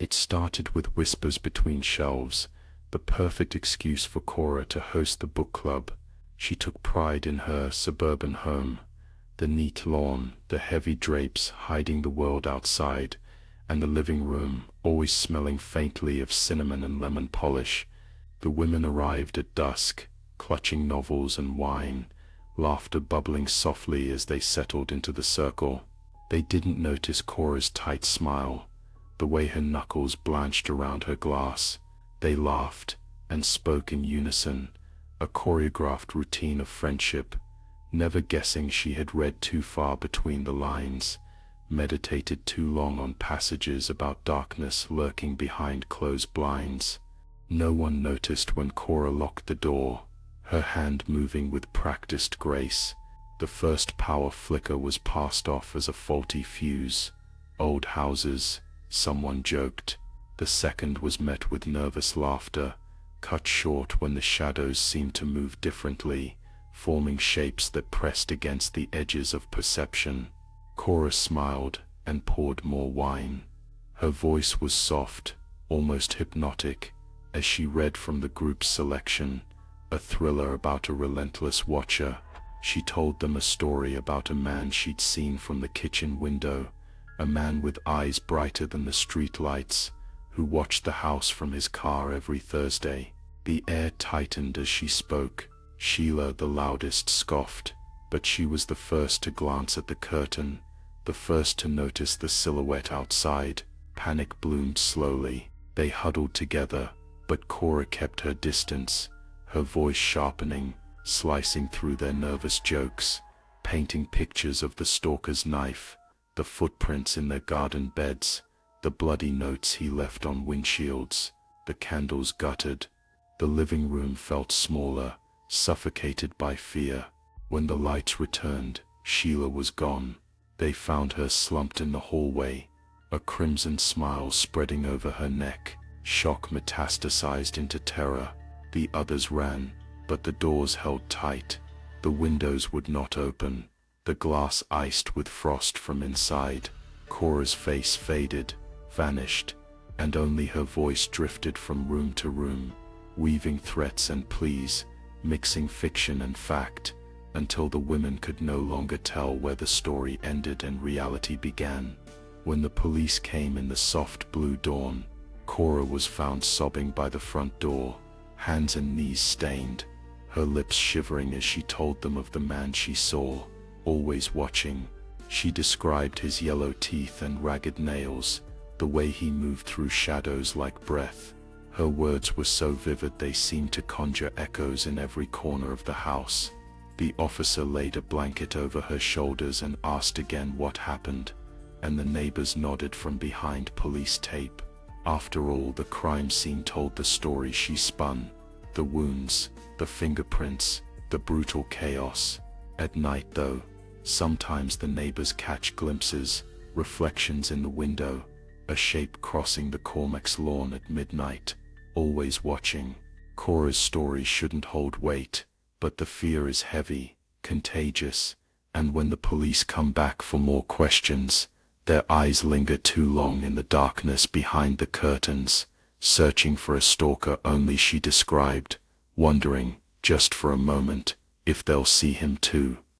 It started with whispers between shelves, the perfect excuse for Cora to host the book club. She took pride in her suburban home, the neat lawn, the heavy drapes hiding the world outside, and the living room always smelling faintly of cinnamon and lemon polish. The women arrived at dusk, clutching novels and wine, laughter bubbling softly as they settled into the circle. They didn't notice Cora's tight smile, the way her knuckles blanched around her glass. They laughed and spoke in unison, a choreographed routine of friendship, never guessing she had read too far between the lines, meditated too long on passages about darkness lurking behind closed blinds. No one noticed when Cora locked the door, her hand moving with practiced grace. The first power flicker was passed off as a faulty fuse. Old houses, someone joked. The second was met with nervous laughter, cut short when the shadows seemed to move differently, forming shapes that pressed against the edges of perception. Cora smiled and poured more wine. Her voice was soft, almost hypnotic, as she read from the group's selection, a thriller about a relentless watcher. She told them a story about a man she'd seen from the kitchen window, a man with eyes brighter than the street lights, who watched the house from his car every Thursday. The air tightened as she spoke. Sheila, the loudest, scoffed, but she was the first to glance at the curtain, the first to notice the silhouette outside. Panic bloomed slowly. They huddled together, but Cora kept her distance, her voice sharpening, slicing through their nervous jokes, painting pictures of the stalker's knife, the footprints in their garden beds, the bloody notes he left on windshields, the candles guttered. The living room felt smaller, suffocated by fear. When the lights returned, Sheila was gone. They found her slumped in the hallway, a crimson smile spreading over her neck. Shock metastasized into terror. The others ran, but the doors held tight. The windows would not open, the glass iced with frost from inside. Cora's face faded, vanished, and only her voice drifted from room to room, weaving threats and pleas, mixing fiction and fact, until the women could no longer tell where the story ended and reality began. When the police came in the soft blue dawn, Cora was found sobbing by the front door, hands and knees stained, her lips shivering as she told them of the man she saw, always watching. She described his yellow teeth and ragged nails, the way he moved through shadows like breath. Her words were so vivid they seemed to conjure echoes in every corner of the house. The officer laid a blanket over her shoulders and asked again what happened, and the neighbors nodded from behind police tape. After all, the crime scene told the story she spun. The wounds, the fingerprints, the brutal chaos. At night though, sometimes the neighbors catch glimpses, reflections in the window, a shape crossing the Cormac's lawn at midnight, always watching. Cora's story shouldn't hold weight, but the fear is heavy, contagious, and when the police come back for more questions, their eyes linger too long in the darkness behind the curtains, searching for a stalker only she described, wondering, just for a moment, if they'll see him too.